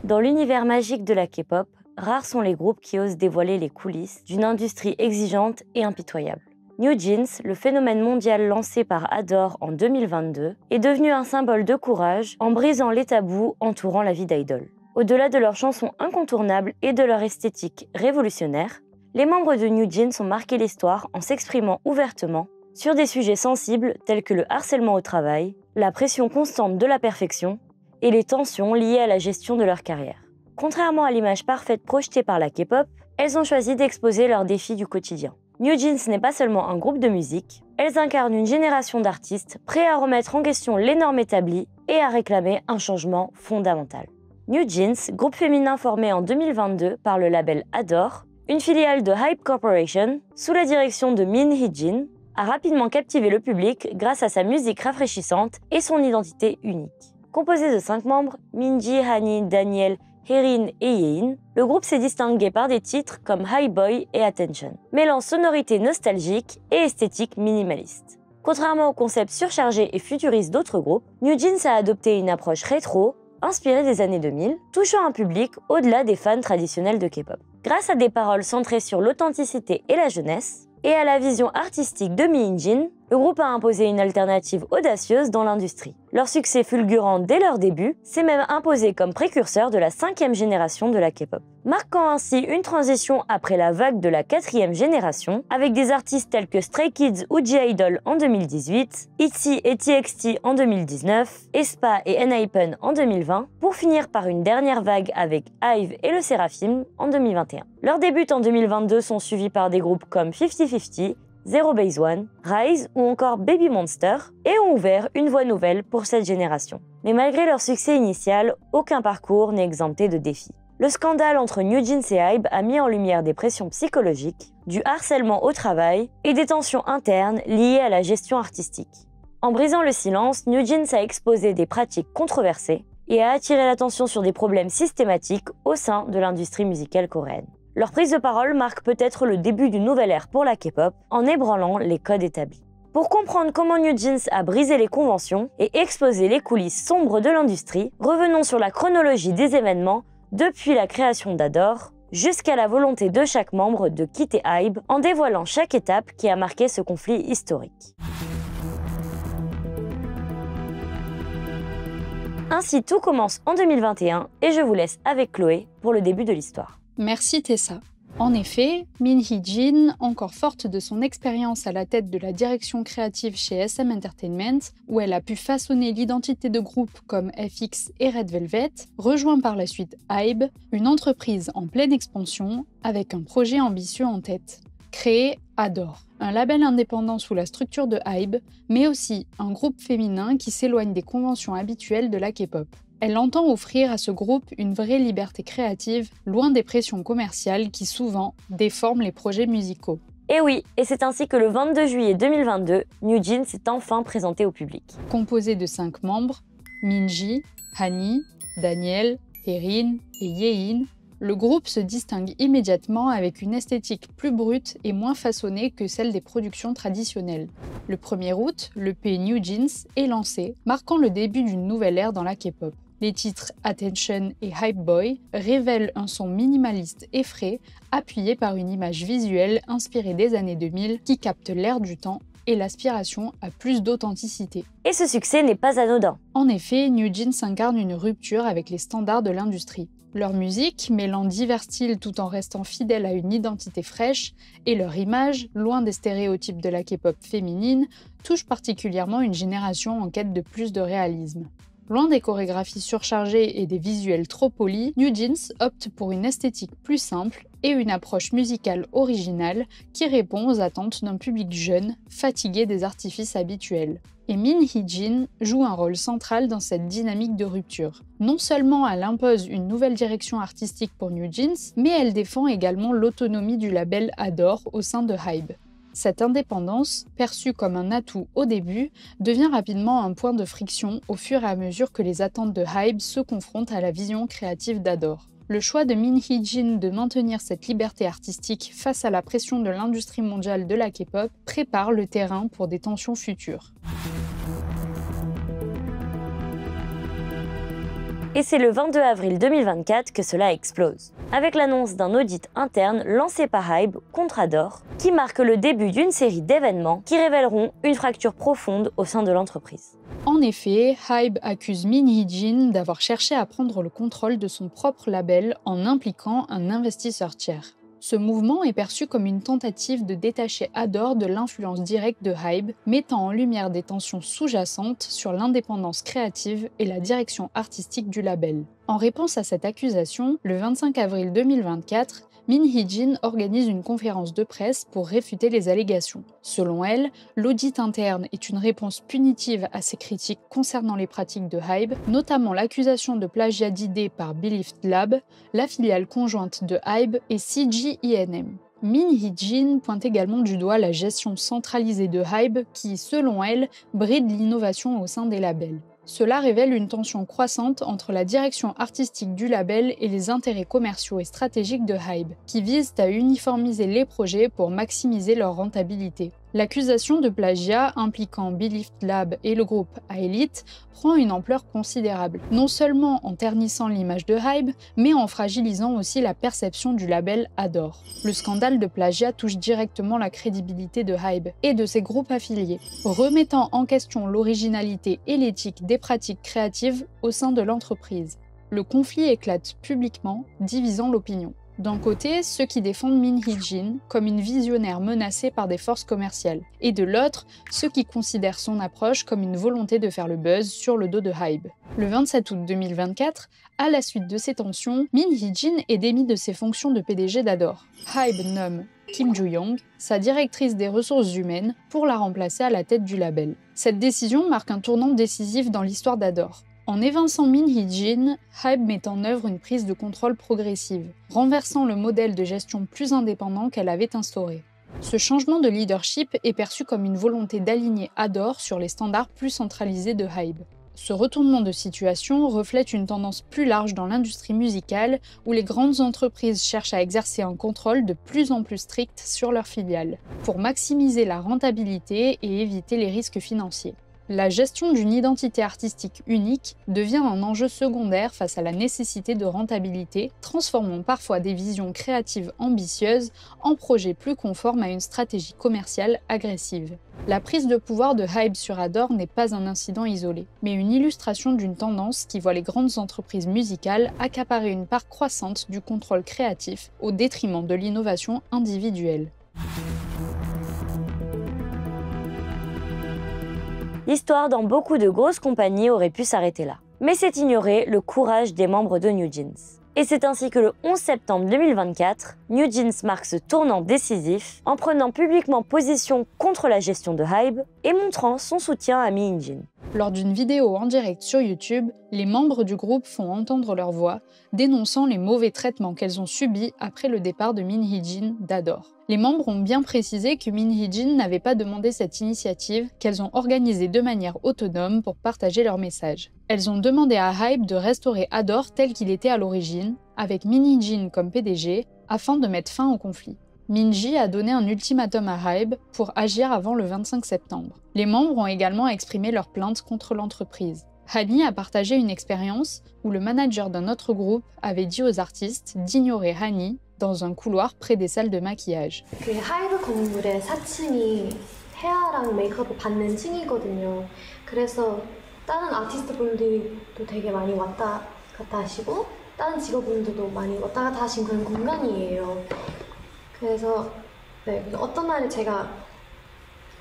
Dans l'univers magique de la K-pop, rares sont les groupes qui osent dévoiler les coulisses d'une industrie exigeante et impitoyable. New Jeans, le phénomène mondial lancé par Adore en 2022, est devenu un symbole de courage en brisant les tabous entourant la vie d'idol. Au-delà de leurs chansons incontournables et de leur esthétique révolutionnaire, les membres de New Jeans ont marqué l'histoire en s'exprimant ouvertement sur des sujets sensibles tels que le harcèlement au travail, la pression constante de la perfection et les tensions liées à la gestion de leur carrière. Contrairement à l'image parfaite projetée par la K-pop, elles ont choisi d'exposer leurs défis du quotidien. New Jeans n'est pas seulement un groupe de musique, elles incarnent une génération d'artistes prêts à remettre en question les normes établies et à réclamer un changement fondamental. New Jeans, groupe féminin formé en 2022 par le label Adore, une filiale de Hybe Corporation, sous la direction de Min Hee-jin, a rapidement captivé le public grâce à sa musique rafraîchissante et son identité unique. Composé de 5 membres, Minji, Hani, Daniel, Haerin et Yein, le groupe s'est distingué par des titres comme High Boy et Attention, mêlant sonorité nostalgique et esthétique minimaliste. Contrairement au concept surchargé et futuriste d'autres groupes, New Jeans a adopté une approche rétro, inspirée des années 2000, touchant un public au-delà des fans traditionnels de K-pop. Grâce à des paroles centrées sur l'authenticité et la jeunesse, et à la vision artistique de Mi In-jin, le groupe a imposé une alternative audacieuse dans l'industrie. Leur succès fulgurant dès leur début s'est même imposé comme précurseur de la 5e génération de la K-pop, marquant ainsi une transition après la vague de la 4e génération, avec des artistes tels que Stray Kids ou J-Idol en 2018, ITZY et TXT en 2019, aespa et ENHYPEN en 2020, pour finir par une dernière vague avec IVE et le Seraphim en 2021. Leurs débuts en 2022 sont suivis par des groupes comme 50-50, Zero Base One, Rise ou encore Baby Monster et ont ouvert une voie nouvelle pour cette génération. Mais malgré leur succès initial, aucun parcours n'est exempté de défis. Le scandale entre New Jeans et Hybe a mis en lumière des pressions psychologiques, du harcèlement au travail et des tensions internes liées à la gestion artistique. En brisant le silence, New Jeans a exposé des pratiques controversées et a attiré l'attention sur des problèmes systématiques au sein de l'industrie musicale coréenne. Leur prise de parole marque peut-être le début d'une nouvelle ère pour la K-pop en ébranlant les codes établis. Pour comprendre comment New Jeans a brisé les conventions et exposé les coulisses sombres de l'industrie, revenons sur la chronologie des événements depuis la création d'Adore jusqu'à la volonté de chaque membre de quitter Hybe en dévoilant chaque étape qui a marqué ce conflit historique. Ainsi, tout commence en 2021 et je vous laisse avec Chloé pour le début de l'histoire. Merci Tessa. En effet, Min Hee-jin, encore forte de son expérience à la tête de la direction créative chez SM Entertainment, où elle a pu façonner l'identité de groupes comme FX et Red Velvet, rejoint par la suite Hybe, une entreprise en pleine expansion avec un projet ambitieux en tête. Créer Adore, un label indépendant sous la structure de Hybe, mais aussi un groupe féminin qui s'éloigne des conventions habituelles de la K-pop. Elle entend offrir à ce groupe une vraie liberté créative, loin des pressions commerciales qui souvent déforment les projets musicaux. Et oui, et c'est ainsi que le 22 juillet 2022, New Jeans s'est enfin présenté au public. Composé de 5 membres, Minji, Hani, Daniel, Haerin et Yein, le groupe se distingue immédiatement avec une esthétique plus brute et moins façonnée que celle des productions traditionnelles. Le 1er août, l'EP New Jeans est lancé, marquant le début d'une nouvelle ère dans la K-pop. Les titres Attention et Hype Boy révèlent un son minimaliste et frais, appuyé par une image visuelle inspirée des années 2000 qui capte l'air du temps et l'aspiration à plus d'authenticité. Et ce succès n'est pas anodin. En effet, New Jeans incarne une rupture avec les standards de l'industrie. Leur musique, mêlant divers styles tout en restant fidèle à une identité fraîche, et leur image, loin des stéréotypes de la K-pop féminine, touche particulièrement une génération en quête de plus de réalisme. Loin des chorégraphies surchargées et des visuels trop polis, New Jeans opte pour une esthétique plus simple et une approche musicale originale qui répond aux attentes d'un public jeune, fatigué des artifices habituels. Et Min Hee-jin joue un rôle central dans cette dynamique de rupture. Non seulement elle impose une nouvelle direction artistique pour New Jeans, mais elle défend également l'autonomie du label Adore au sein de Hybe. Cette indépendance, perçue comme un atout au début, devient rapidement un point de friction au fur et à mesure que les attentes de Hybe se confrontent à la vision créative d'Adore. Le choix de Min Hee-jin de maintenir cette liberté artistique face à la pression de l'industrie mondiale de la K-pop prépare le terrain pour des tensions futures. Et c'est le 22 avril 2024 que cela explose, avec l'annonce d'un audit interne lancé par Hybe contre Adore, qui marque le début d'une série d'événements qui révéleront une fracture profonde au sein de l'entreprise. En effet, Hybe accuse Min Hee-jin d'avoir cherché à prendre le contrôle de son propre label en impliquant un investisseur tiers. Ce mouvement est perçu comme une tentative de détacher Adore de l'influence directe de Hybe, mettant en lumière des tensions sous-jacentes sur l'indépendance créative et la direction artistique du label. En réponse à cette accusation, le 25 avril 2024, Min Hee-jin organise une conférence de presse pour réfuter les allégations. Selon elle, l'audit interne est une réponse punitive à ces critiques concernant les pratiques de Hybe, notamment l'accusation de plagiat d'idées par Belift Lab, la filiale conjointe de Hybe et CGINM. Min Hee-jin pointe également du doigt la gestion centralisée de Hybe qui, selon elle, bride l'innovation au sein des labels. Cela révèle une tension croissante entre la direction artistique du label et les intérêts commerciaux et stratégiques de Hybe, qui visent à uniformiser les projets pour maximiser leur rentabilité. L'accusation de plagiat impliquant Belift Lab et le groupe A-Elite prend une ampleur considérable, non seulement en ternissant l'image de Hybe, mais en fragilisant aussi la perception du label Adore. Le scandale de plagiat touche directement la crédibilité de Hybe et de ses groupes affiliés, remettant en question l'originalité et l'éthique des pratiques créatives au sein de l'entreprise. Le conflit éclate publiquement, divisant l'opinion. D'un côté, ceux qui défendent Min Hee-jin comme une visionnaire menacée par des forces commerciales, et de l'autre, ceux qui considèrent son approche comme une volonté de faire le buzz sur le dos de Hybe. Le 27 août 2024, à la suite de ces tensions, Min Hee-jin est démis de ses fonctions de PDG d'Adore. Hybe nomme Kim Joo-young, sa directrice des ressources humaines, pour la remplacer à la tête du label. Cette décision marque un tournant décisif dans l'histoire d'Adore. En évinçant Min Hee-jin, Hybe met en œuvre une prise de contrôle progressive, renversant le modèle de gestion plus indépendant qu'elle avait instauré. Ce changement de leadership est perçu comme une volonté d'aligner Adore sur les standards plus centralisés de Hybe. Ce retournement de situation reflète une tendance plus large dans l'industrie musicale où les grandes entreprises cherchent à exercer un contrôle de plus en plus strict sur leurs filiales, pour maximiser la rentabilité et éviter les risques financiers. La gestion d'une identité artistique unique devient un enjeu secondaire face à la nécessité de rentabilité, transformant parfois des visions créatives ambitieuses en projets plus conformes à une stratégie commerciale agressive. La prise de pouvoir de Hybe sur Adore n'est pas un incident isolé, mais une illustration d'une tendance qui voit les grandes entreprises musicales accaparer une part croissante du contrôle créatif au détriment de l'innovation individuelle. L'histoire dans beaucoup de grosses compagnies aurait pu s'arrêter là. Mais c'est ignorer le courage des membres de New Jeans. Et c'est ainsi que le 11 septembre 2024, New Jeans marque ce tournant décisif en prenant publiquement position contre la gestion de Hybe et montrant son soutien à Min Hee-jin. Lors d'une vidéo en direct sur YouTube, les membres du groupe font entendre leur voix, dénonçant les mauvais traitements qu'elles ont subis après le départ de Min Hee-jin d'Adore. Les membres ont bien précisé que Min Hee-jin n'avait pas demandé cette initiative, qu'elles ont organisée de manière autonome pour partager leur message. Elles ont demandé à Hybe de restaurer Adore tel qu'il était à l'origine, avec Min Hee-jin comme PDG, afin de mettre fin au conflit. Minji a donné un ultimatum à Hybe pour agir avant le 25 septembre. Les membres ont également exprimé leur plainte contre l'entreprise. Hani a partagé une expérience où le manager d'un autre groupe avait dit aux artistes d'ignorer Hani dans un couloir près des salles de maquillage. 그 하이브 건물의 4층이 헤어랑 메이크업을 받는 층이거든요. 그래서 다른 아티스트 분들도 되게 많이 왔다 갔다 하시고 다른 직업분들도 많이 왔다 갔다 하신 그런 공간이에요. 그래서 어떤 날에 제가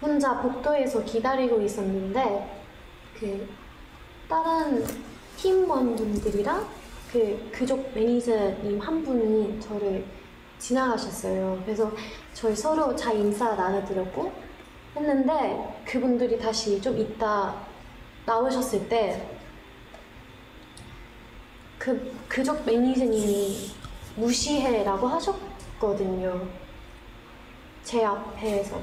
혼자 복도에서 기다리고 있었는데 그 다른 팀원분들이랑 그쪽 매니저님 한 분이 저를 지나가셨어요. 그래서 저희 서로 잘 인사 나눠드렸고 했는데 그분들이 다시 좀 이따 나오셨을 때 그쪽 매니저님이 무시해라고 하셨거든요. 제 앞에서.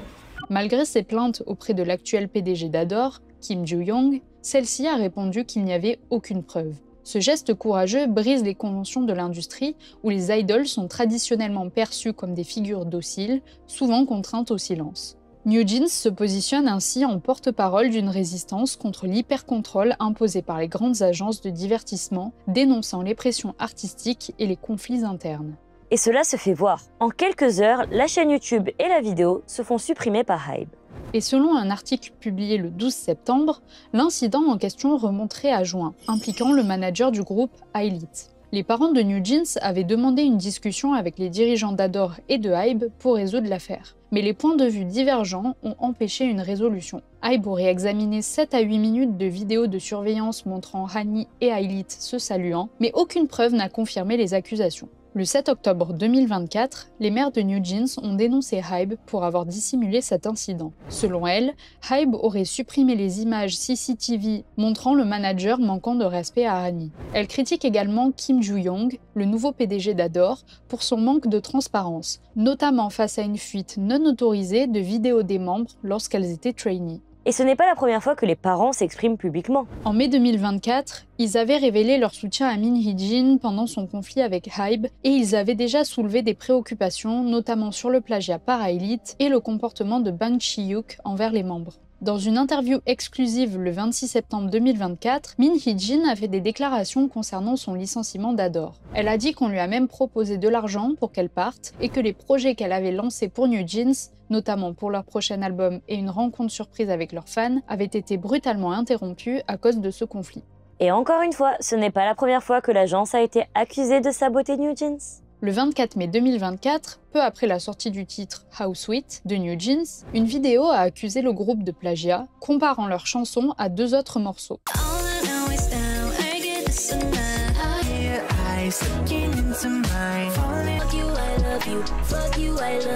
Malgré ses plaintes auprès de l'actuel PDG d'Adore, Kim Joo-young, celle-ci a répondu qu'il n'y avait aucune preuve. Ce geste courageux brise les conventions de l'industrie où les idoles sont traditionnellement perçues comme des figures dociles, souvent contraintes au silence. NewJeans se positionne ainsi en porte-parole d'une résistance contre l'hypercontrôle imposé par les grandes agences de divertissement, dénonçant les pressions artistiques et les conflits internes. Et cela se fait voir. En quelques heures, la chaîne YouTube et la vidéo se font supprimer par Hybe. Et selon un article publié le 12 septembre, l'incident en question remonterait à juin, impliquant le manager du groupe Ailite. Les parents de NewJeans avaient demandé une discussion avec les dirigeants d'Adore et de Hybe pour résoudre l'affaire. Mais les points de vue divergents ont empêché une résolution. Hybe aurait examiné 7 à 8 minutes de vidéos de surveillance montrant Hani et Ailite se saluant, mais aucune preuve n'a confirmé les accusations. Le 7 octobre 2024, les mères de NewJeans ont dénoncé Hybe pour avoir dissimulé cet incident. Selon elles, Hybe aurait supprimé les images CCTV montrant le manager manquant de respect à Hani. Elle critique également Kim Joo-young, le nouveau PDG d'Adore, pour son manque de transparence, notamment face à une fuite non autorisée de vidéos des membres lorsqu'elles étaient trainees. Et ce n'est pas la première fois que les parents s'expriment publiquement. En mai 2024, ils avaient révélé leur soutien à Min Hee-jin pendant son conflit avec Hybe et ils avaient déjà soulevé des préoccupations, notamment sur le plagiat par Ailite et le comportement de Bang Chi-hyuk envers les membres. Dans une interview exclusive le 26 septembre 2024, Min Hee-jin a fait des déclarations concernant son licenciement d'Adore. Elle a dit qu'on lui a même proposé de l'argent pour qu'elle parte et que les projets qu'elle avait lancés pour NewJeans, notamment pour leur prochain album et une rencontre surprise avec leurs fans, avaient été brutalement interrompus à cause de ce conflit. Et encore une fois, ce n'est pas la première fois que l'agence a été accusée de saboter NewJeans. Le 24 mai 2024, peu après la sortie du titre How Sweet de NewJeans, une vidéo a accusé le groupe de plagiat, comparant leur chanson à 2 autres morceaux.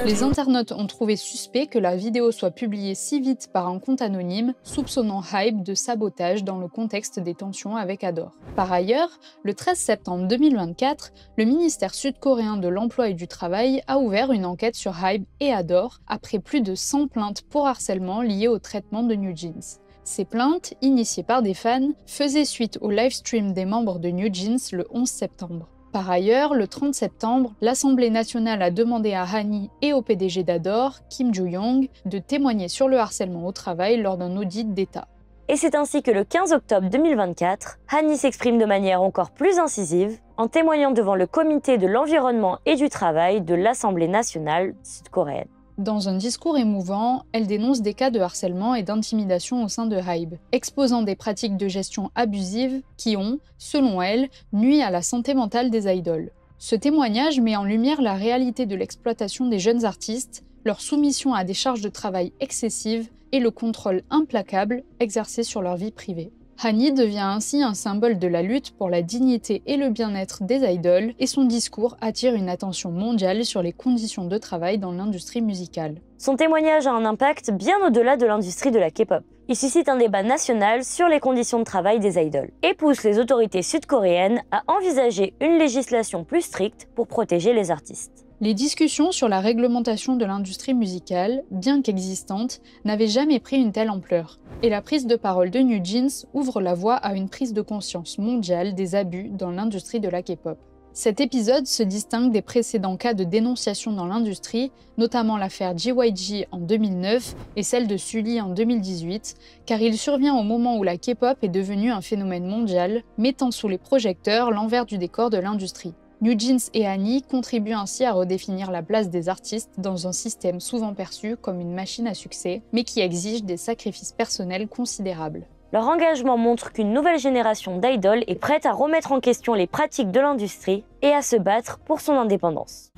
Les internautes ont trouvé suspect que la vidéo soit publiée si vite par un compte anonyme, soupçonnant Hybe de sabotage dans le contexte des tensions avec Adore. Par ailleurs, le 13 septembre 2024, le ministère sud-coréen de l'Emploi et du Travail a ouvert une enquête sur Hybe et Adore après plus de 100 plaintes pour harcèlement liées au traitement de NewJeans. Ces plaintes, initiées par des fans, faisaient suite au livestream des membres de NewJeans le 11 septembre. Par ailleurs, le 30 septembre, l'Assemblée nationale a demandé à Hani et au PDG d'Adore, Kim Joo-young, de témoigner sur le harcèlement au travail lors d'un audit d'État. Et c'est ainsi que le 15 octobre 2024, Hani s'exprime de manière encore plus incisive en témoignant devant le Comité de l'environnement et du travail de l'Assemblée nationale sud-coréenne. Dans un discours émouvant, elle dénonce des cas de harcèlement et d'intimidation au sein de Hybe, exposant des pratiques de gestion abusives qui ont, selon elle, nui à la santé mentale des idoles. Ce témoignage met en lumière la réalité de l'exploitation des jeunes artistes, leur soumission à des charges de travail excessives et le contrôle implacable exercé sur leur vie privée. Hani devient ainsi un symbole de la lutte pour la dignité et le bien-être des idoles, et son discours attire une attention mondiale sur les conditions de travail dans l'industrie musicale. Son témoignage a un impact bien au-delà de l'industrie de la K-pop. Il suscite un débat national sur les conditions de travail des idoles et pousse les autorités sud-coréennes à envisager une législation plus stricte pour protéger les artistes. Les discussions sur la réglementation de l'industrie musicale, bien qu'existantes, n'avaient jamais pris une telle ampleur. Et la prise de parole de NewJeans ouvre la voie à une prise de conscience mondiale des abus dans l'industrie de la K-pop. Cet épisode se distingue des précédents cas de dénonciation dans l'industrie, notamment l'affaire JYG en 2009 et celle de Sulli en 2018, car il survient au moment où la K-pop est devenue un phénomène mondial, mettant sous les projecteurs l'envers du décor de l'industrie. NewJeans et Hani contribuent ainsi à redéfinir la place des artistes dans un système souvent perçu comme une machine à succès, mais qui exige des sacrifices personnels considérables. Leur engagement montre qu'une nouvelle génération d'idoles est prête à remettre en question les pratiques de l'industrie et à se battre pour son indépendance.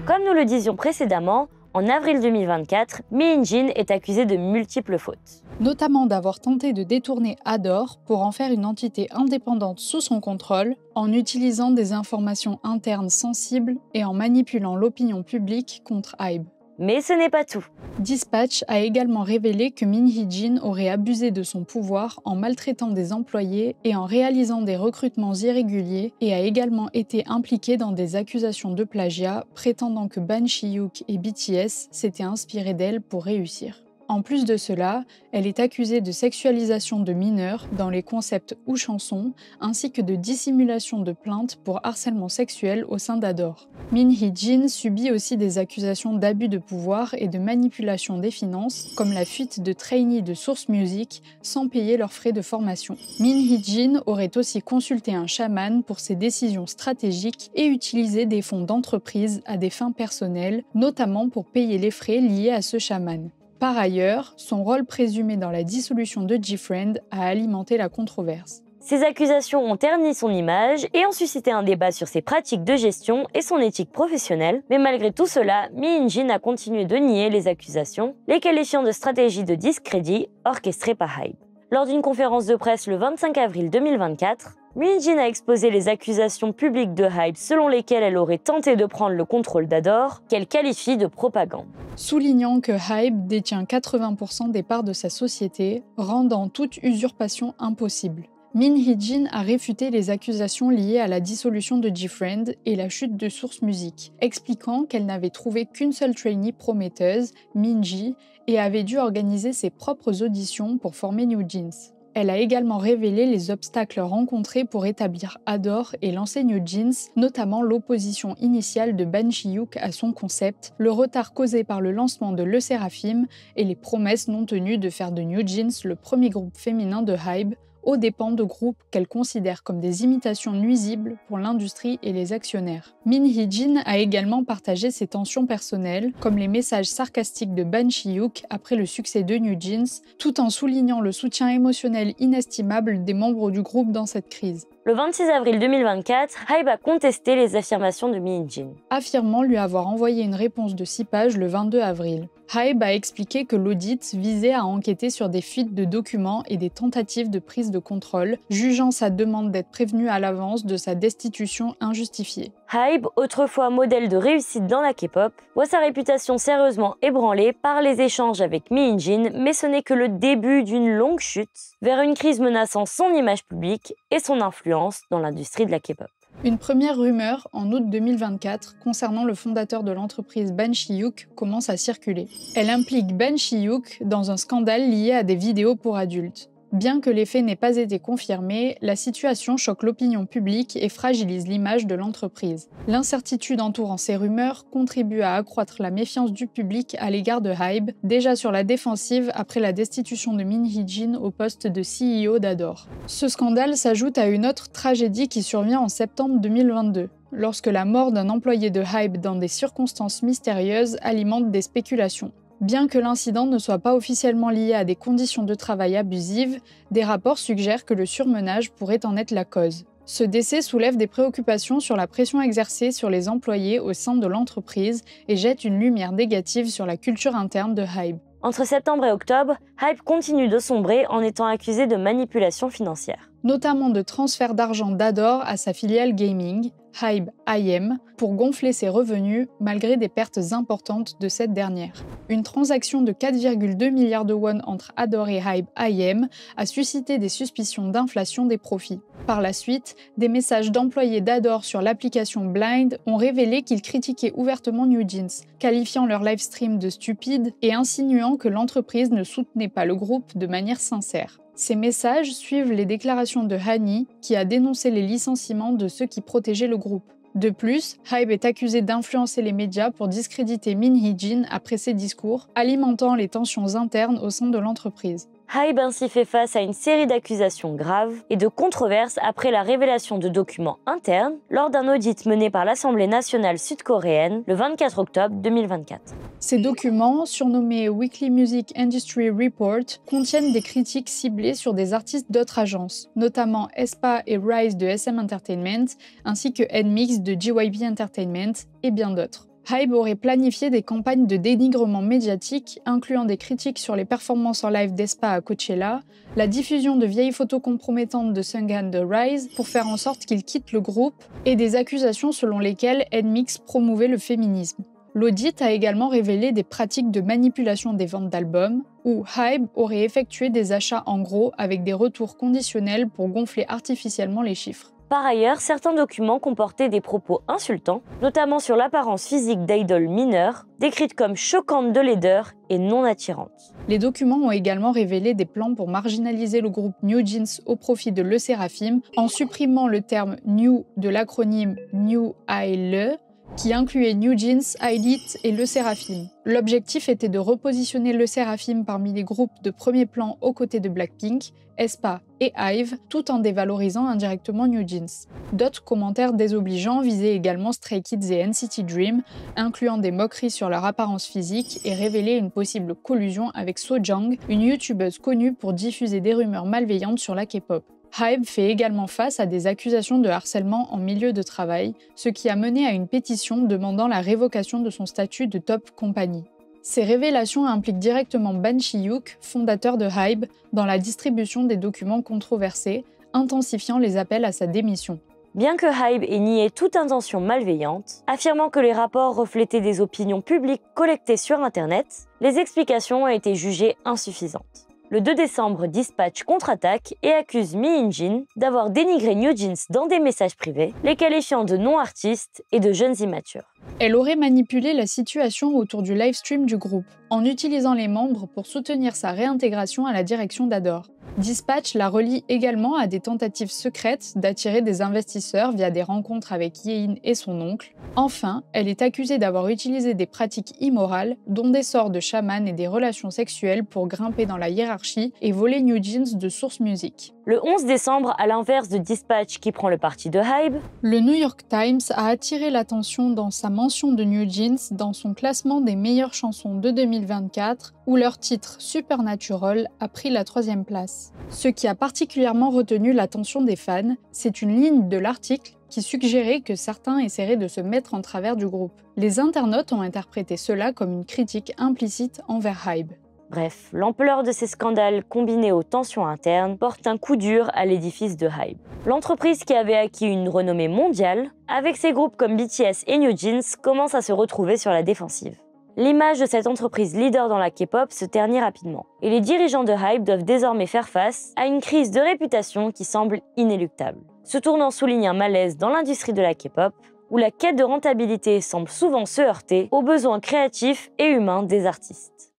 Comme nous le disions précédemment, en avril 2024, Min Hee-jin est accusée de multiples fautes. Notamment d'avoir tenté de détourner Adore pour en faire une entité indépendante sous son contrôle, en utilisant des informations internes sensibles et en manipulant l'opinion publique contre Hybe. Mais ce n'est pas tout. Dispatch a également révélé que Min Hee-jin aurait abusé de son pouvoir en maltraitant des employés et en réalisant des recrutements irréguliers et a également été impliquée dans des accusations de plagiat, prétendant que Bang Chi-hyuk et BTS s'étaient inspirés d'elle pour réussir. En plus de cela, elle est accusée de sexualisation de mineurs dans les concepts ou chansons, ainsi que de dissimulation de plaintes pour harcèlement sexuel au sein d'Adore. Min Hee-jin subit aussi des accusations d'abus de pouvoir et de manipulation des finances, comme la fuite de trainees de Source Music sans payer leurs frais de formation. Min Hee-jin aurait aussi consulté un chaman pour ses décisions stratégiques et utilisé des fonds d'entreprise à des fins personnelles, notamment pour payer les frais liés à ce chaman. Par ailleurs, son rôle présumé dans la dissolution de GFriend a alimenté la controverse. Ces accusations ont terni son image et ont suscité un débat sur ses pratiques de gestion et son éthique professionnelle, mais malgré tout cela, Mi In-jin a continué de nier les accusations, les qualifiant de stratégie de discrédit orchestrée par Hybe. Lors d'une conférence de presse le 25 avril 2024, Mi In-jin a exposé les accusations publiques de Hybe selon lesquelles elle aurait tenté de prendre le contrôle d'Adore, qu'elle qualifie de propagande. Soulignant que Hybe détient 80% des parts de sa société, rendant toute usurpation impossible. Min Hee-jin a réfuté les accusations liées à la dissolution de GFriend et la chute de Source Music, expliquant qu'elle n'avait trouvé qu'une seule trainee prometteuse, Minji, et avait dû organiser ses propres auditions pour former New Jeans. Elle a également révélé les obstacles rencontrés pour établir Adore et lancer New Jeans, notamment l'opposition initiale de Ban Chi-hyuk à son concept, le retard causé par le lancement de Le Seraphim et les promesses non tenues de faire de New Jeans le premier groupe féminin de Hybe, aux dépens de groupes qu'elle considère comme des imitations nuisibles pour l'industrie et les actionnaires. Min Hee-jin a également partagé ses tensions personnelles, comme les messages sarcastiques de Ban Chi-hyuk après le succès de New Jeans, tout en soulignant le soutien émotionnel inestimable des membres du groupe dans cette crise. Le 26 avril 2024, Hybe a contesté les affirmations de Mi In-jin, affirmant lui avoir envoyé une réponse de 6 pages le 22 avril. Hybe a expliqué que l'audit visait à enquêter sur des fuites de documents et des tentatives de prise de contrôle, jugeant sa demande d'être prévenue à l'avance de sa destitution injustifiée. Hybe, autrefois modèle de réussite dans la K-pop, voit sa réputation sérieusement ébranlée par les échanges avec Mi In-jin, mais ce n'est que le début d'une longue chute vers une crise menaçant son image publique et son influence dans l'industrie de la K-pop. Une première rumeur, en août 2024, concernant le fondateur de l'entreprise Ban Chi-hyuk commence à circuler. Elle implique Ban Chi-hyuk dans un scandale lié à des vidéos pour adultes. Bien que les faits n'aient pas été confirmés, la situation choque l'opinion publique et fragilise l'image de l'entreprise. L'incertitude entourant ces rumeurs contribue à accroître la méfiance du public à l'égard de Hybe, déjà sur la défensive après la destitution de Min Hee-jin au poste de CEO d'Adore. Ce scandale s'ajoute à une autre tragédie qui survient en septembre 2022. Lorsque la mort d'un employé de Hybe dans des circonstances mystérieuses alimente des spéculations. Bien que l'incident ne soit pas officiellement lié à des conditions de travail abusives, des rapports suggèrent que le surmenage pourrait en être la cause. Ce décès soulève des préoccupations sur la pression exercée sur les employés au sein de l'entreprise et jette une lumière négative sur la culture interne de Hybe. Entre septembre et octobre, Hybe continue de sombrer en étant accusé de manipulation financière. Notamment de transfert d'argent d'Adore à sa filiale gaming, Hybe IM, pour gonfler ses revenus malgré des pertes importantes de cette dernière. Une transaction de 4,2 milliards de won entre Adore et Hybe IM a suscité des suspicions d'inflation des profits. Par la suite, des messages d'employés d'Adore sur l'application Blind ont révélé qu'ils critiquaient ouvertement New Jeans, qualifiant leur livestream de stupide et insinuant que l'entreprise ne soutenait pas le groupe de manière sincère. Ces messages suivent les déclarations de Hani, qui a dénoncé les licenciements de ceux qui protégeaient le groupe. De plus, Hybe est accusé d'influencer les médias pour discréditer Min Hee-jin après ses discours, alimentant les tensions internes au sein de l'entreprise. Hybe ainsi fait face à une série d'accusations graves et de controverses après la révélation de documents internes lors d'un audit mené par l'Assemblée nationale sud-coréenne le 24 octobre 2024. Ces documents, surnommés Weekly Music Industry Report, contiennent des critiques ciblées sur des artistes d'autres agences, notamment aespa et Rise de SM Entertainment, ainsi que NMIX de JYP Entertainment et bien d'autres. Hybe aurait planifié des campagnes de dénigrement médiatique, incluant des critiques sur les performances en live d'aespa à Coachella, la diffusion de vieilles photos compromettantes de Sunghan de Rise pour faire en sorte qu'il quitte le groupe, et des accusations selon lesquelles NMIX promouvait le féminisme. L'audit a également révélé des pratiques de manipulation des ventes d'albums, où Hybe aurait effectué des achats en gros avec des retours conditionnels pour gonfler artificiellement les chiffres. Par ailleurs, certains documents comportaient des propos insultants, notamment sur l'apparence physique d'idoles mineures, décrites comme choquantes de laideur et non attirantes. Les documents ont également révélé des plans pour marginaliser le groupe New Jeans au profit de Le Sséraphim en supprimant le terme New de l'acronyme New I-LE, qui incluait New Jeans, I-LIT et Le Sséraphim. L'objectif était de repositionner Le Sséraphim parmi les groupes de premier plan aux côtés de Blackpink, aespa et IVE, tout en dévalorisant indirectement New Jeans. D'autres commentaires désobligeants visaient également Stray Kids et NCT Dream, incluant des moqueries sur leur apparence physique et révélaient une possible collusion avec Sojang, une youtubeuse connue pour diffuser des rumeurs malveillantes sur la K-pop. HYBE fait également face à des accusations de harcèlement en milieu de travail, ce qui a mené à une pétition demandant la révocation de son statut de top compagnie. Ces révélations impliquent directement Ban Chi-hyuk, fondateur de HYBE, dans la distribution des documents controversés, intensifiant les appels à sa démission. Bien que HYBE ait nié toute intention malveillante, affirmant que les rapports reflétaient des opinions publiques collectées sur Internet, les explications ont été jugées insuffisantes. Le 2 décembre, Dispatch contre-attaque et accuse Mi-in-jin d'avoir dénigré New Jeans dans des messages privés, les qualifiant de non-artistes et de jeunes immatures. Elle aurait manipulé la situation autour du livestream du groupe, en utilisant les membres pour soutenir sa réintégration à la direction d'Adore. Dispatch la relie également à des tentatives secrètes d'attirer des investisseurs via des rencontres avec Yein et son oncle. Enfin, elle est accusée d'avoir utilisé des pratiques immorales, dont des sorts de chaman et des relations sexuelles pour grimper dans la hiérarchie et voler New Jeans de Source Music. Le 11 décembre, à l'inverse de Dispatch qui prend le parti de HYBE, le New York Times a attiré l'attention dans sa mention de New Jeans dans son classement des meilleures chansons de 2024, où leur titre Supernatural a pris la 3e place. Ce qui a particulièrement retenu l'attention des fans, c'est une ligne de l'article qui suggérait que certains essaieraient de se mettre en travers du groupe. Les internautes ont interprété cela comme une critique implicite envers HYBE. Bref, l'ampleur de ces scandales combinés aux tensions internes porte un coup dur à l'édifice de HYBE. L'entreprise qui avait acquis une renommée mondiale, avec ses groupes comme BTS et New Jeans, commence à se retrouver sur la défensive. L'image de cette entreprise leader dans la K-pop se ternit rapidement, et les dirigeants de HYBE doivent désormais faire face à une crise de réputation qui semble inéluctable. Ce tournant souligne un malaise dans l'industrie de la K-pop, où la quête de rentabilité semble souvent se heurter aux besoins créatifs et humains des artistes.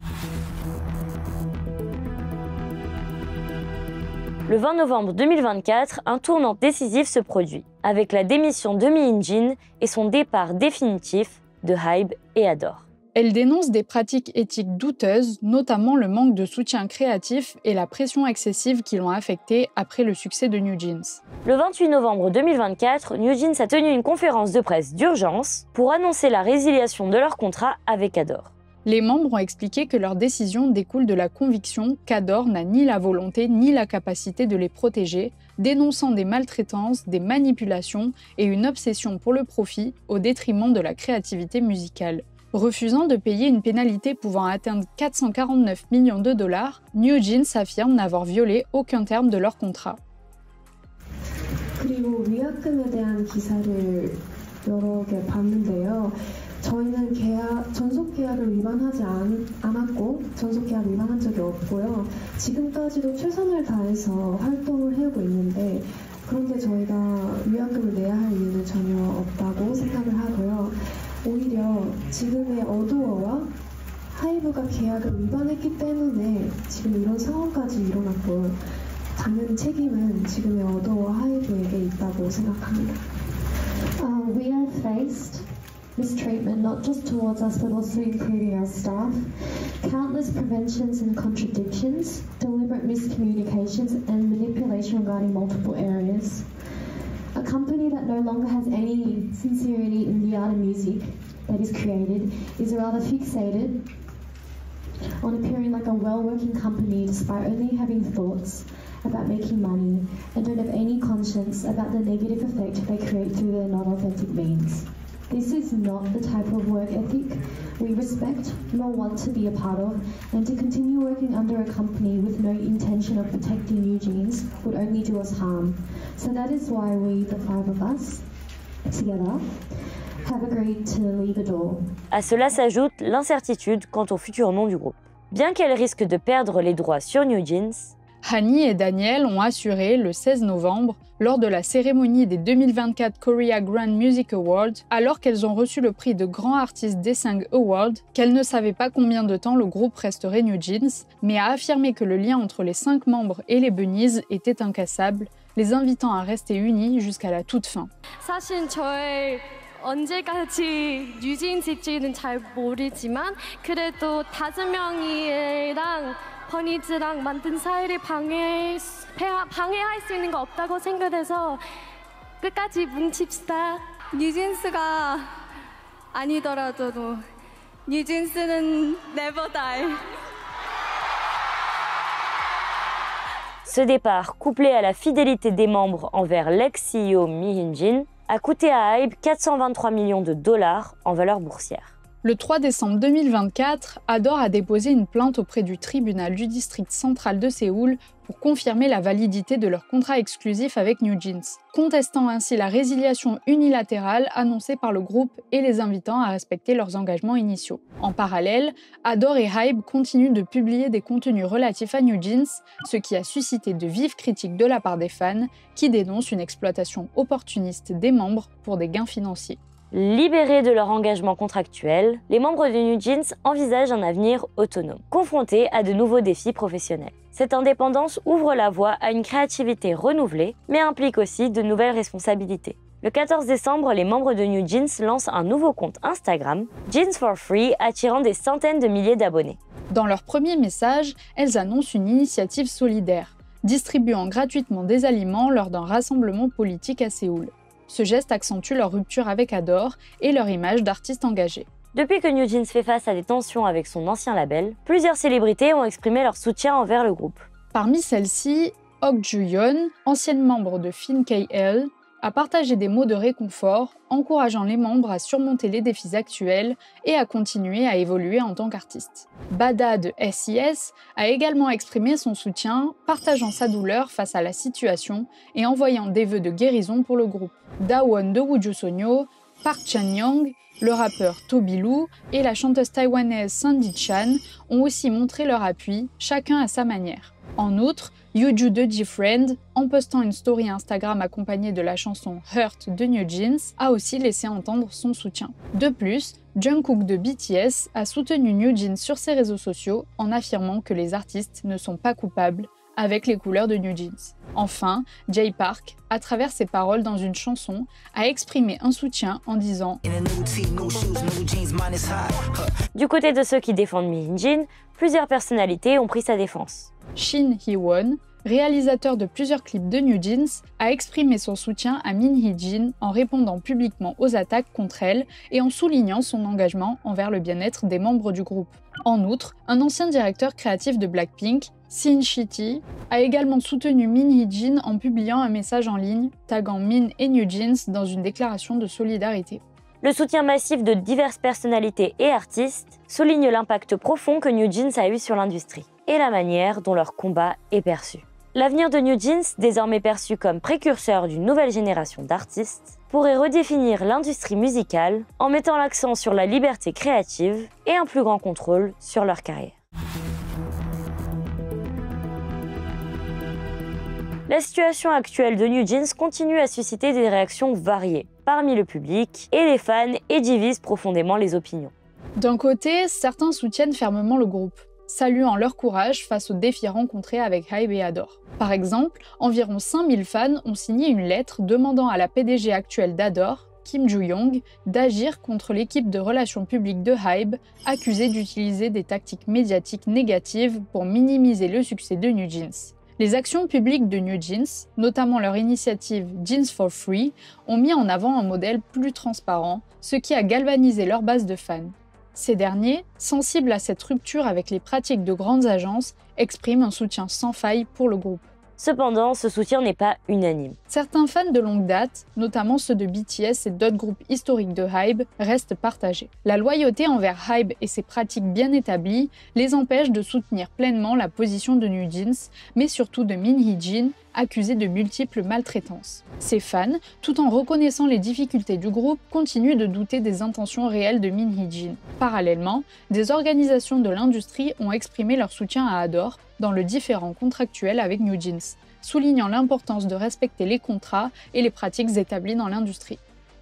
Le 20 novembre 2024, un tournant décisif se produit, avec la démission de Mi-in-jin et son départ définitif de HYBE et Adore. Elle dénonce des pratiques éthiques douteuses, notamment le manque de soutien créatif et la pression excessive qui l'ont affectée après le succès de New Jeans. Le 28 novembre 2024, New Jeans a tenu une conférence de presse d'urgence pour annoncer la résiliation de leur contrat avec Adore. Les membres ont expliqué que leur décision découle de la conviction qu'Adore n'a ni la volonté ni la capacité de les protéger, dénonçant des maltraitances, des manipulations et une obsession pour le profit au détriment de la créativité musicale. Refusant de payer une pénalité pouvant atteindre 449 millions de dollars, New Jeans affirme n'avoir violé aucun terme de leur contrat. 그리고 위약금에 대한 기사를 여러 개 봤는데요. 저희는 전속 계약을 위반하지 않았고 전속 계약 위반한 적이 없고요. 지금까지도 최선을 다해서 활동을 해오고 있는데 그런데 저희가 위약금을 내야 할 이유는 전혀 없다고 생각을 하고요. 오히려 지금의 어도어와 하이브가 계약을 위반했기 때문에 지금 이런 상황까지 일어났고 당연히 책임은 지금의 어도어와 하이브에게 있다고 생각합니다. We are faced mistreatment not just towards us but also including our staff, countless preventions and contradictions, deliberate miscommunications and manipulation regarding multiple areas. A company that no longer has any sincerity in the art of music that is created is rather fixated on appearing like a well-working company despite only having thoughts about making money and don't have any conscience about the negative effect they create through their non-authentic means. This is not the type of work ethic we respect nor want to be a part of, and to continue working under a company with no intention of protecting New Jeans would only do us harm. So that is why we, the 5 of us, together, have agreed to leave Adore. À cela s'ajoute l'incertitude quant au futur nom du groupe. Bien qu'elle risque de perdre les droits sur New Jeans, Hani et Daniel ont assuré le 16 novembre, lors de la cérémonie des 2024 Korea Grand Music Awards, alors qu'elles ont reçu le prix de Grand Artist Daesang Award, qu'elles ne savaient pas combien de temps le groupe resterait New Jeans, mais a affirmé que le lien entre les 5 membres et les Bunnies était incassable, les invitant à rester unis jusqu'à la toute fin. 사실 저의 언제까지 뉴진스일지는 잘 모르지만 그래도 5명이랑 버니즈랑 만든 사이를 방해할 수 있는 거 없다고 생각해서 끝까지 뭉칩시다. 뉴진스가 아니더라도 뉴진스는 never die. Ce départ, couplé à la fidélité des membres envers l'ex-CEO Mi Hyun-jin, a coûté à HYBE 423 millions de dollars en valeur boursière. Le 3 décembre 2024, Adore a déposé une plainte auprès du tribunal du district central de Séoul pour confirmer la validité de leur contrat exclusif avec New Jeans, contestant ainsi la résiliation unilatérale annoncée par le groupe et les invitant à respecter leurs engagements initiaux. En parallèle, Adore et HYBE continuent de publier des contenus relatifs à New Jeans, ce qui a suscité de vives critiques de la part des fans qui dénoncent une exploitation opportuniste des membres pour des gains financiers. Libérés de leur engagement contractuel, les membres de New Jeans envisagent un avenir autonome, confrontés à de nouveaux défis professionnels. Cette indépendance ouvre la voie à une créativité renouvelée, mais implique aussi de nouvelles responsabilités. Le 14 décembre, les membres de New Jeans lancent un nouveau compte Instagram, Jeans for Free, attirant des centaines de milliers d'abonnés. Dans leur premier message, elles annoncent une initiative solidaire, distribuant gratuitement des aliments lors d'un rassemblement politique à Séoul. Ce geste accentue leur rupture avec Adore et leur image d'artiste engagé. Depuis que New Jeans fait face à des tensions avec son ancien label, plusieurs célébrités ont exprimé leur soutien envers le groupe. Parmi celles-ci, Ok Ju-yeon, ancienne membre de Fin K.L, a partagé des mots de réconfort, encourageant les membres à surmonter les défis actuels et à continuer à évoluer en tant qu'artiste. Bada de SES a également exprimé son soutien, partageant sa douleur face à la situation et envoyant des vœux de guérison pour le groupe. Dawon de Wooju Sonyo, Park Chan-young, le rappeur Toby Lou et la chanteuse taïwanaise Sandy Chan ont aussi montré leur appui, chacun à sa manière. En outre, Yuju de G-Friend, en postant une story Instagram accompagnée de la chanson Hurt de New Jeans, a aussi laissé entendre son soutien. De plus, Jungkook de BTS a soutenu New Jeans sur ses réseaux sociaux en affirmant que les artistes ne sont pas coupables avec les couleurs de New Jeans. Enfin, Jay Park, à travers ses paroles dans une chanson, a exprimé un soutien en disant « Du côté de ceux qui défendent Mi Hyun-jin, plusieurs personnalités ont pris sa défense. Shin Hee-won, réalisateur de plusieurs clips de New Jeans, a exprimé son soutien à Min Hee-jin en répondant publiquement aux attaques contre elle et en soulignant son engagement envers le bien-être des membres du groupe. En outre, un ancien directeur créatif de Blackpink, Shin Shiti, a également soutenu Min Hee-jin en publiant un message en ligne taguant Min et New Jeans dans une déclaration de solidarité. Le soutien massif de diverses personnalités et artistes souligne l'impact profond que New Jeans a eu sur l'industrie et la manière dont leur combat est perçu. L'avenir de New Jeans, désormais perçu comme précurseur d'une nouvelle génération d'artistes, pourrait redéfinir l'industrie musicale en mettant l'accent sur la liberté créative et un plus grand contrôle sur leur carrière. La situation actuelle de New Jeans continue à susciter des réactions variées parmi le public et les fans et divise profondément les opinions. D'un côté, certains soutiennent fermement le groupe, saluant leur courage face aux défis rencontrés avec HYBE et Adore. Par exemple, environ 5000 fans ont signé une lettre demandant à la PDG actuelle d'Adore, Kim Joo-young, d'agir contre l'équipe de relations publiques de HYBE, accusée d'utiliser des tactiques médiatiques négatives pour minimiser le succès de New Jeans. Les actions publiques de New Jeans, notamment leur initiative Jeans for Free, ont mis en avant un modèle plus transparent, ce qui a galvanisé leur base de fans. Ces derniers, sensibles à cette rupture avec les pratiques de grandes agences, expriment un soutien sans faille pour le groupe. Cependant, ce soutien n'est pas unanime. Certains fans de longue date, notamment ceux de BTS et d'autres groupes historiques de HYBE, restent partagés. La loyauté envers HYBE et ses pratiques bien établies les empêche de soutenir pleinement la position de New Jeans, mais surtout de Min Hee-jin, accusé de multiples maltraitances. Ces fans, tout en reconnaissant les difficultés du groupe, continuent de douter des intentions réelles de Min Hee-jin. Parallèlement, des organisations de l'industrie ont exprimé leur soutien à Adore, dans le différend contractuel avec New Jeans, soulignant l'importance de respecter les contrats et les pratiques établies dans l'industrie.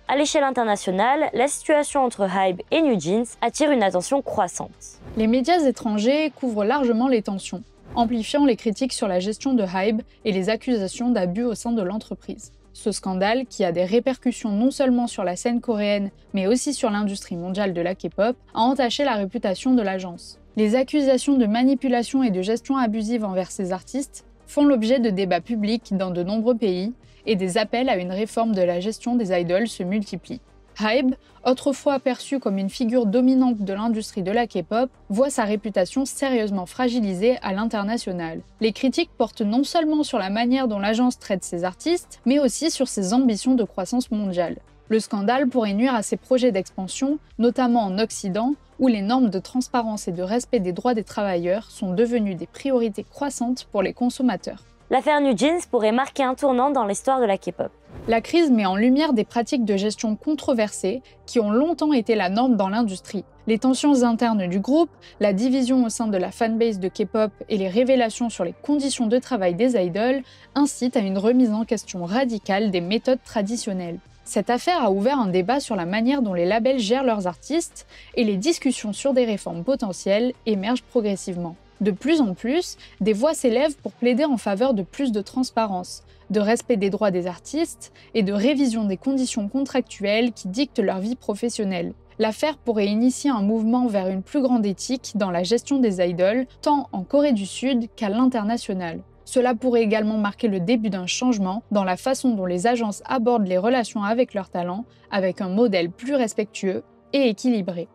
À l'échelle internationale, la situation entre Hybe et New Jeans attire une attention croissante. Les médias étrangers couvrent largement les tensions, amplifiant les critiques sur la gestion de Hybe et les accusations d'abus au sein de l'entreprise. Ce scandale, qui a des répercussions non seulement sur la scène coréenne, mais aussi sur l'industrie mondiale de la K-pop, a entaché la réputation de l'agence. Les accusations de manipulation et de gestion abusive envers ces artistes font l'objet de débats publics dans de nombreux pays, et des appels à une réforme de la gestion des idoles se multiplient. Hybe, autrefois perçu comme une figure dominante de l'industrie de la K-pop, voit sa réputation sérieusement fragilisée à l'international. Les critiques portent non seulement sur la manière dont l'agence traite ses artistes, mais aussi sur ses ambitions de croissance mondiale. Le scandale pourrait nuire à ses projets d'expansion, notamment en Occident, où les normes de transparence et de respect des droits des travailleurs sont devenues des priorités croissantes pour les consommateurs. L'affaire New Jeans pourrait marquer un tournant dans l'histoire de la K-pop. La crise met en lumière des pratiques de gestion controversées qui ont longtemps été la norme dans l'industrie. Les tensions internes du groupe, la division au sein de la fanbase de K-pop et les révélations sur les conditions de travail des idoles incitent à une remise en question radicale des méthodes traditionnelles. Cette affaire a ouvert un débat sur la manière dont les labels gèrent leurs artistes et les discussions sur des réformes potentielles émergent progressivement. De plus en plus, des voix s'élèvent pour plaider en faveur de plus de transparence, de respect des droits des artistes et de révision des conditions contractuelles qui dictent leur vie professionnelle. L'affaire pourrait initier un mouvement vers une plus grande éthique dans la gestion des idoles, tant en Corée du Sud qu'à l'international. Cela pourrait également marquer le début d'un changement dans la façon dont les agences abordent les relations avec leurs talents, avec un modèle plus respectueux et équilibré.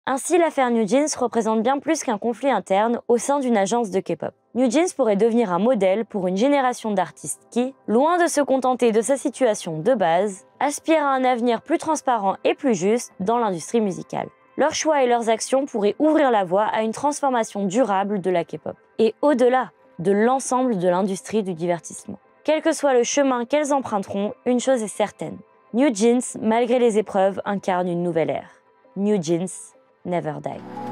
Ainsi, l'affaire New Jeans représente bien plus qu'un conflit interne au sein d'une agence de K-pop. New Jeans pourrait devenir un modèle pour une génération d'artistes qui, loin de se contenter de sa situation de base, aspirent à un avenir plus transparent et plus juste dans l'industrie musicale. Leurs choix et leurs actions pourraient ouvrir la voie à une transformation durable de la K-pop. Et au-delà, de l'ensemble de l'industrie du divertissement. Quel que soit le chemin qu'elles emprunteront, une chose est certaine. New Jeans, malgré les épreuves, incarne une nouvelle ère. New Jeans, never die.